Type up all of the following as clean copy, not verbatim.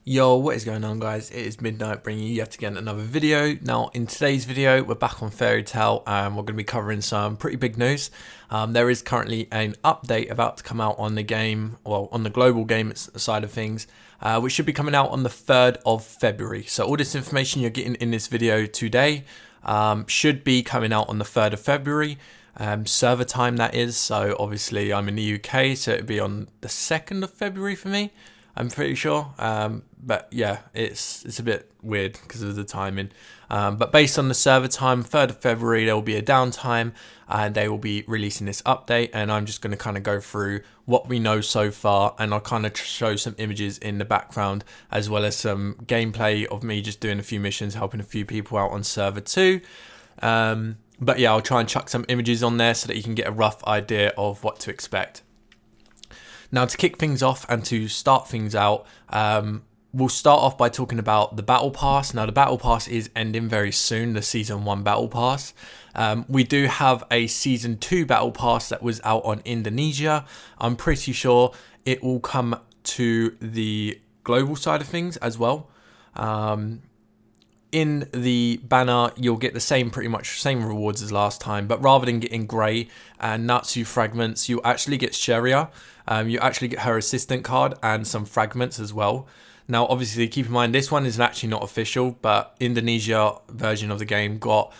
Yo, what is going on, guys? It is Midnight bringing you yet again another video. Now in today's video we're back on Fairy Tail and we're going to be covering some pretty big news. There is currently an update about to come out on the game, well on the global game side of things, which should be coming out on the 3rd of February. So all this information you're getting in this video today should be coming out on the 3rd of February. Server time that is, so obviously I'm in the UK, so it'll be on the 2nd of February for me, I'm pretty sure. But yeah, it's a bit weird because of the timing. But based on the server time, 3rd of February, there will be a downtime and they will be releasing this update. And I'm just going to kind of go through what we know so far. And I'll kind of show some images in the background as well as some gameplay of me just doing a few missions, helping a few people out on server 2. But yeah, I'll try and chuck some images on there so that you can get a rough idea of what to expect. Now to kick things off and to start things out, we'll start off by talking about the Battle Pass. Now the Battle Pass is ending very soon, the Season 1 Battle Pass. We do have a Season 2 Battle Pass that was out on Indonesia. I'm pretty sure it will come to the global side of things as well. In the banner, you'll get the same, pretty much same rewards as last time, but rather than getting Grey and Natsu fragments, you actually get Sheria. You actually get her assistant card and some fragments as well. Now, obviously, keep in mind, this one is actually not official, but Indonesia version of the game got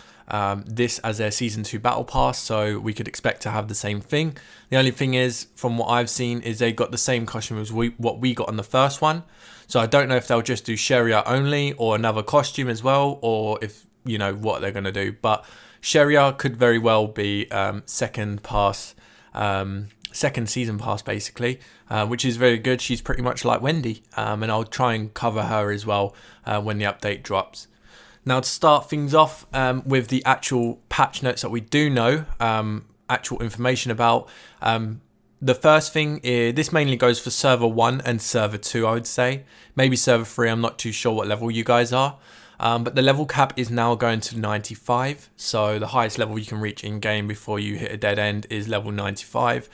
this as their Season 2 Battle Pass, so we could expect to have the same thing. The only thing is, from what I've seen, is they got the same costume as what we got on the first one. So I don't know if they'll just do Sheria only or another costume as well, or if, you know, what they're going to do. But Sheria could very well be second season pass basically, which is very good. She's pretty much like Wendy, and I'll try and cover her as well when the update drops. Now to start things off with the actual patch notes that we do know, actual information about. The first thing is, this mainly goes for server 1 and server 2, I would say. Maybe server 3, I'm not too sure what level you guys are. But the level cap is now going to 95. So the highest level you can reach in game before you hit a dead end is level 95.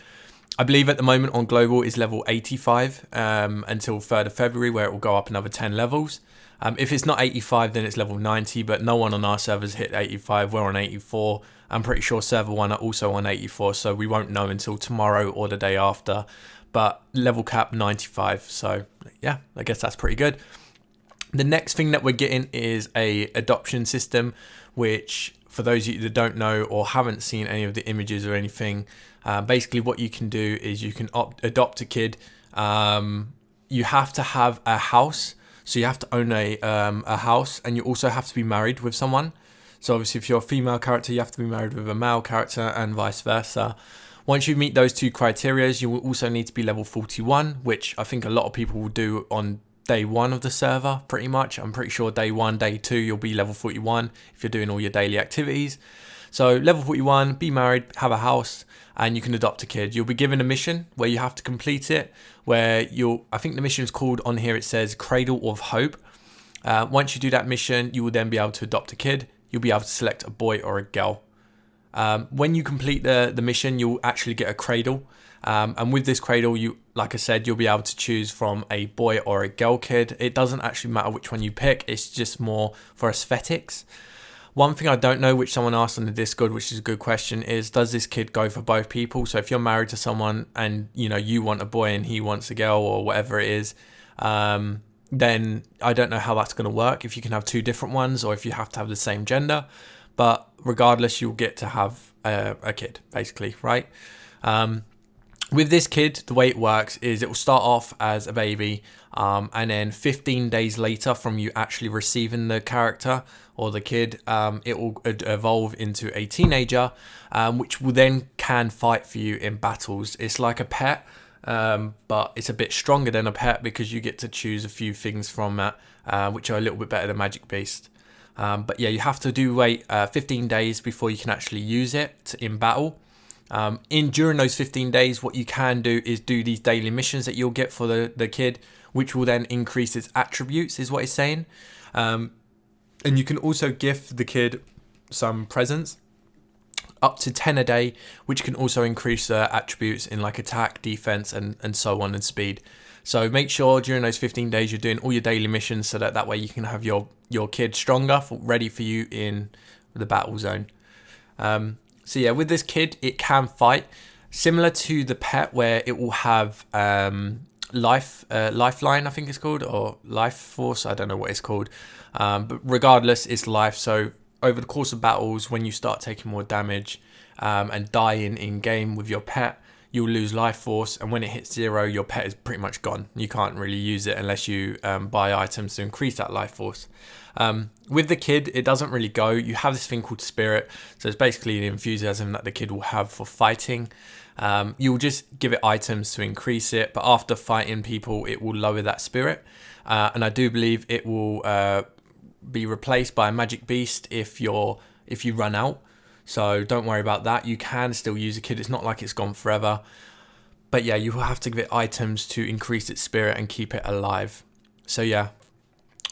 I believe at the moment on global is level 85 until 3rd of February, where it will go up another 10 levels. If it's not 85, then it's level 90, but no one on our servers hit 85. We're on 84. I'm pretty sure server 1 are also on 84, so we won't know until tomorrow or the day after. But level cap 95, so yeah, I guess that's pretty good. The next thing that we're getting is a adoption system, which for those of you that don't know or haven't seen any of the images or anything, basically what you can do is you can adopt a kid. You have to have a house, so you have to own a house, and you also have to be married with someone. So obviously if you're a female character, you have to be married with a male character and vice versa. Once you meet those two criteria, you will also need to be level 41, which I think a lot of people will do on day 1 of the server, pretty much. I'm pretty sure day 1, day 2, you'll be level 41 if you're doing all your daily activities. So level 41, be married, have a house, and you can adopt a kid. You'll be given a mission where you have to complete it, where I think the mission is called, on here it says Cradle of Hope. Once you do that mission, you will then be able to adopt a kid. You'll be able to select a boy or a girl. When you complete the mission, you'll actually get a cradle. And with this cradle, like I said, you'll be able to choose from a boy or a girl kid. It doesn't actually matter which one you pick. It's just more for aesthetics. One thing I don't know, which someone asked on the Discord, which is a good question, is does this kid go for both people? So if you're married to someone and you want a boy and he wants a girl or whatever it is, then I don't know how that's going to work, if you can have 2 different ones or if you have to have the same gender. But regardless, you'll get to have a kid, basically, right? With this kid, the way it works is it will start off as a baby, and then 15 days later from you actually receiving the character or the kid, it will evolve into a teenager, which will then can fight for you in battles. It's like a pet, but it's a bit stronger than a pet because you get to choose a few things from that, which are a little bit better than Magic Beast. But yeah, you have to wait 15 days before you can actually use it in battle. During those 15 days, what you can do is do these daily missions that you'll get for the kid, which will then increase its attributes, is what it's saying. And you can also gift the kid some presents. up to 10 a day, which can also increase their attributes in like attack, defense, and so on, and speed. So make sure during those 15 days you're doing all your daily missions, so that way you can have your kid stronger, ready for you in the battle zone. So yeah, with this kid, it can fight similar to the pet, where it will have lifeline, I think it's called, or life force, I don't know what it's called, but regardless, it's life. So over the course of battles, when you start taking more damage and dying in game with your pet, you'll lose life force, and when it hits 0, your pet is pretty much gone. You can't really use it unless you buy items to increase that life force. With the kid, it doesn't really go. You have this thing called spirit, so it's basically the enthusiasm that the kid will have for fighting. You'll just give it items to increase it, but after fighting people, it will lower that spirit, and I do believe it will be replaced by a magic beast if you run out. So don't worry about that. You can still use a kid. It's not like it's gone forever. But yeah, you will have to give it items to increase its spirit and keep it alive. So yeah,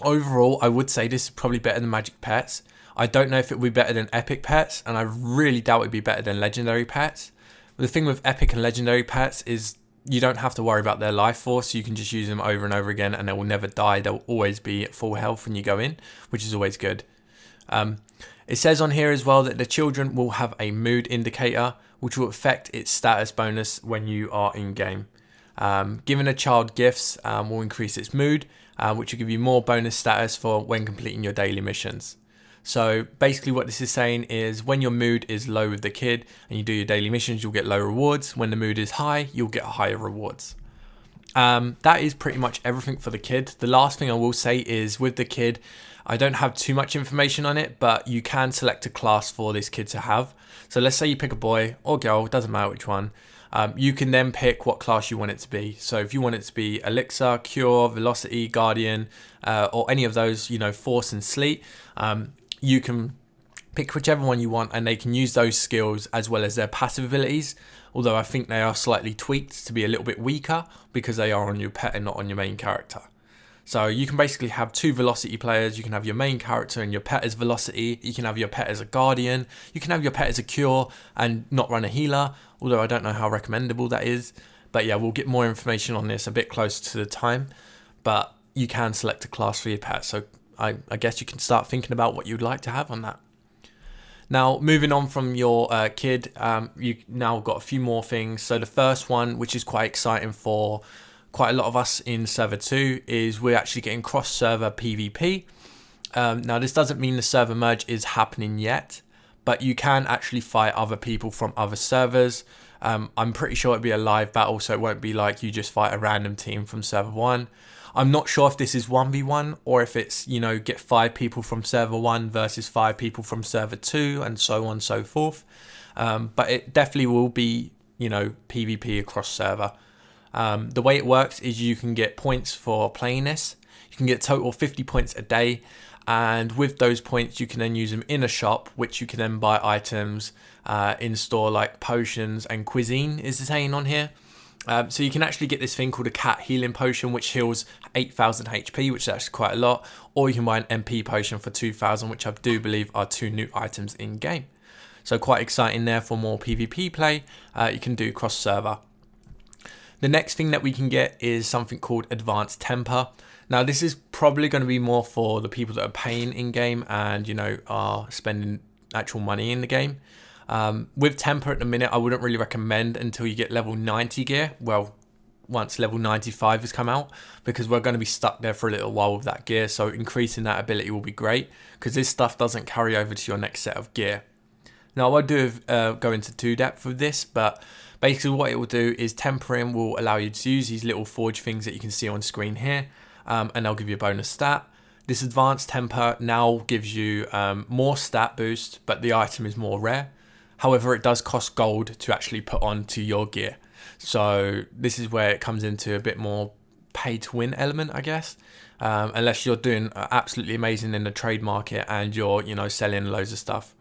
overall, I would say this is probably better than Magic Pets. I don't know if it would be better than Epic Pets, and I really doubt it would be better than Legendary Pets. But the thing with Epic and Legendary Pets is you don't have to worry about their life force. You can just use them over and over again, and they will never die. They'll always be at full health when you go in, which is always good. It says on here as well that the children will have a mood indicator, which will affect its status bonus when you are in game. Giving a child gifts will increase its mood, which will give you more bonus status for when completing your daily missions. So basically what this is saying is when your mood is low with the kid and you do your daily missions, you'll get low rewards. When the mood is high, you'll get higher rewards. That is pretty much everything for the kid. The last thing I will say is with the kid, I don't have too much information on it, but you can select a class for this kid to have. So let's say you pick a boy or girl, doesn't matter which one. You can then pick what class you want it to be. So if you want it to be Elixir, Cure, Velocity, Guardian, or any of those, Force and Sleet, you can pick whichever one you want, and they can use those skills as well as their passive abilities. Although I think they are slightly tweaked to be a little bit weaker because they are on your pet and not on your main character. So you can basically have 2 Velocity players. You can have your main character and your pet as Velocity. You can have your pet as a Guardian. You can have your pet as a Cure and not run a healer, although I don't know how recommendable that is. But yeah, we'll get more information on this a bit closer to the time. But you can select a class for your pet. So I guess you can start thinking about what you'd like to have on that. Now, moving on from your kid, you now got a few more things. So the first one, which is quite exciting for quite a lot of us in server 2, is we're actually getting cross-server PvP. Now, this doesn't mean the server merge is happening yet, but you can actually fight other people from other servers. I'm pretty sure it'll be a live battle, so it won't be like you just fight a random team from server 1. I'm not sure if this is 1v1 or if it's, get 5 people from server 1 versus 5 people from server 2 and so on and so forth. But it definitely will be, PvP across server. The way it works is you can get points for playing this. You can get total 50 points a day. And with those points, you can then use them in a shop, which you can then buy items in store like potions and cuisine is the saying on here. So you can actually get this thing called a cat healing potion, which heals 8,000 HP, which is actually quite a lot. Or you can buy an MP potion for 2,000, which I do believe are 2 new items in game. So quite exciting there for more PvP play. You can do cross server. The next thing that we can get is something called Advanced Temper. Now this is probably going to be more for the people that are paying in game and are spending actual money in the game. With Temper at the minute, I wouldn't really recommend until you get level 90 gear. Well, once level 95 has come out, because we're going to be stuck there for a little while with that gear. So increasing that ability will be great, because this stuff doesn't carry over to your next set of gear. Now I won't go into too depth with this, but basically what it will do is tempering will allow you to use these little forge things that you can see on screen here, and they'll give you a bonus stat. This advanced temper now gives you more stat boost, but the item is more rare. However, it does cost gold to actually put onto your gear. So this is where it comes into a bit more pay to win element, I guess. Unless you're doing absolutely amazing in the trade market and you're, selling loads of stuff.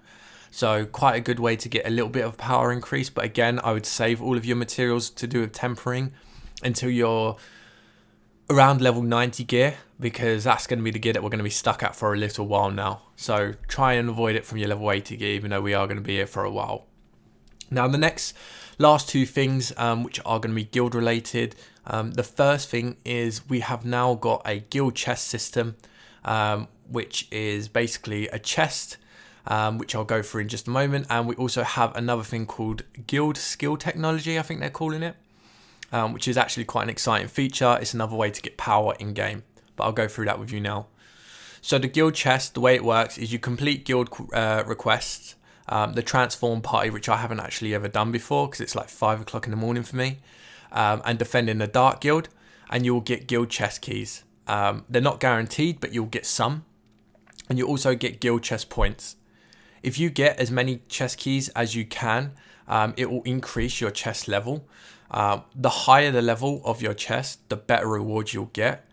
So quite a good way to get a little bit of power increase. But again, I would save all of your materials to do with tempering until you're around level 90 gear, because that's going to be the gear that we're going to be stuck at for a little while now. So try and avoid it from your level 80 gear, even though we are going to be here for a while. Now the last two things which are going to be guild related. The first thing is we have now got a guild chest system, which is basically a chest, which I'll go through in just a moment. And we also have another thing called guild skill technology, I think they're calling it, which is actually quite an exciting feature. It's another way to get power in game, but I'll go through that with you now. So the guild chest, the way it works is you complete guild requests, the transform party, which I haven't actually ever done before because it's like 5 o'clock in the morning for me, and defending the dark guild, and you'll get guild chest keys. They're not guaranteed, but you'll get some, and you also get guild chest points. If you get as many chest keys as you can, it will increase your chest level. The higher the level of your chest, the better rewards you'll get.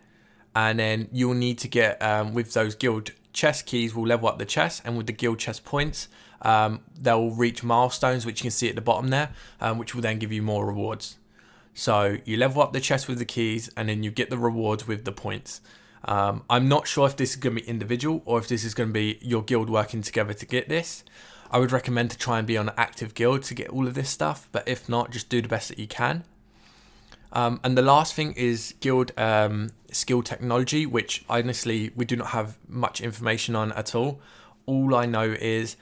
And then you'll need to get, with those guild chest keys, will level up the chest, and with the guild chest points, they'll reach milestones, which you can see at the bottom there, which will then give you more rewards. So you level up the chest with the keys, and then you get the rewards with the points. I'm not sure if this is going to be individual or if this is going to be your guild working together to get this. I would recommend to try and be on an active guild to get all of this stuff, but if not, just do the best that you can. And the last thing is guild skill technology, which honestly we do not have much information on at all. All I know is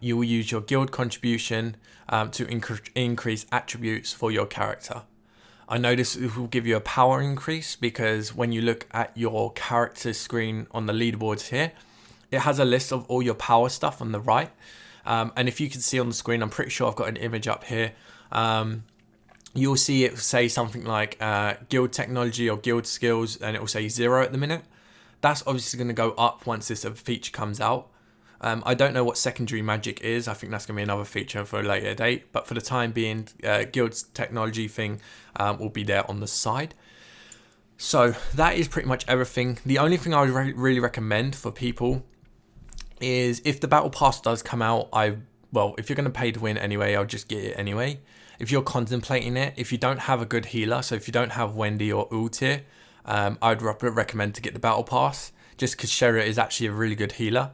you will use your guild contribution to increase attributes for your character. I know this will give you a power increase because when you look at your character screen on the leaderboards here, it has a list of all your power stuff on the right. And if you can see on the screen, I'm pretty sure I've got an image up here. You'll see it say something like guild technology or guild skills, and it will say 0 at the minute. That's obviously going to go up once this feature comes out. I don't know what secondary magic is. I think that's going to be another feature for a later date. But for the time being, guild's technology thing will be there on the side. So that is pretty much everything. The only thing I would really recommend for people is if the battle pass does come out, well, if you're going to pay to win anyway, I'll just get it anyway. If you're contemplating it, if you don't have a good healer, so if you don't have Wendy or Ult here, I'd recommend to get the battle pass, just because Shera is actually a really good healer.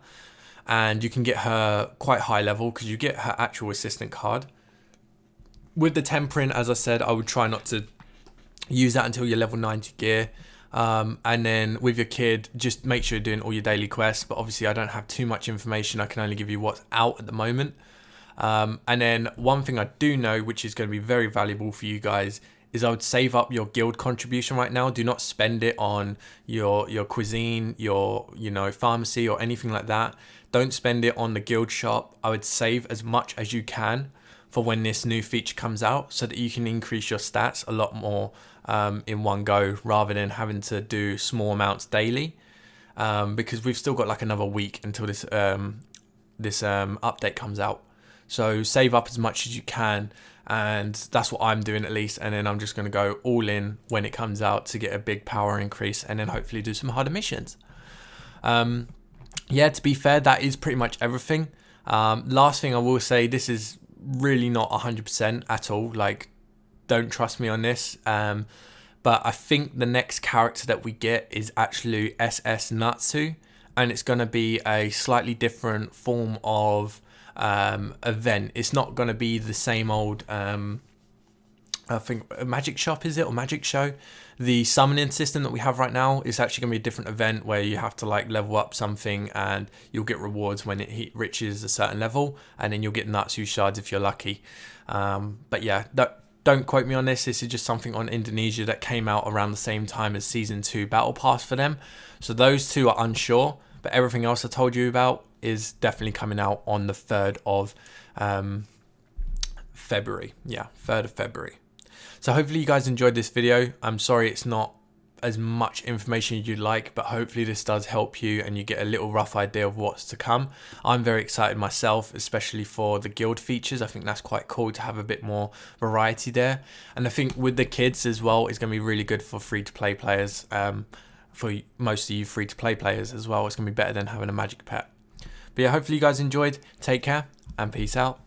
And you can get her quite high level because you get her actual assistant card. With the tempering, as I said, I would try not to use that until you're level 90 gear. And then with your kid, just make sure you're doing all your daily quests. But obviously I don't have too much information. I can only give you what's out at the moment. And then one thing I do know, which is going to be very valuable for you guys, is I would save up your guild contribution right now. Do not spend it on your cuisine, your pharmacy or anything like that. Don't spend it on the guild shop. I would save as much as you can for when this new feature comes out, so that you can increase your stats a lot more in one go, rather than having to do small amounts daily. Because we've still got like another week until this update comes out. So save up as much as you can, and that's what I'm doing at least. And then I'm just going to go all in when it comes out to get a big power increase, and then hopefully do some harder missions. Yeah, to be fair, that is pretty much everything. Last thing I will say, this is really not 100% at all. Like, don't trust me on this. But I think the next character that we get is actually SS Natsu, and it's going to be a slightly different form of event. It's not going to be the same old I think a magic shop, is it, or magic show? The summoning system that we have right now is actually going to be a different event where you have to like level up something and you'll get rewards when it reaches a certain level, and then you'll get Natsu shards if you're lucky. But yeah, don't quote me on this. This is just something on Indonesia that came out around the same time as Season 2 Battle Pass for them. So those two are unsure, but everything else I told you about is definitely coming out on the 3rd of February. Yeah, 3rd of February. So hopefully you guys enjoyed this video. I'm sorry it's not as much information as you'd like, but hopefully this does help you and you get a little rough idea of what's to come. I'm very excited myself, especially for the guild features. I think that's quite cool to have a bit more variety there. And I think with the kids as well, it's going to be really good for free-to-play players. For most of you free-to-play players as well, it's going to be better than having a magic pet. But yeah, hopefully you guys enjoyed. Take care and peace out.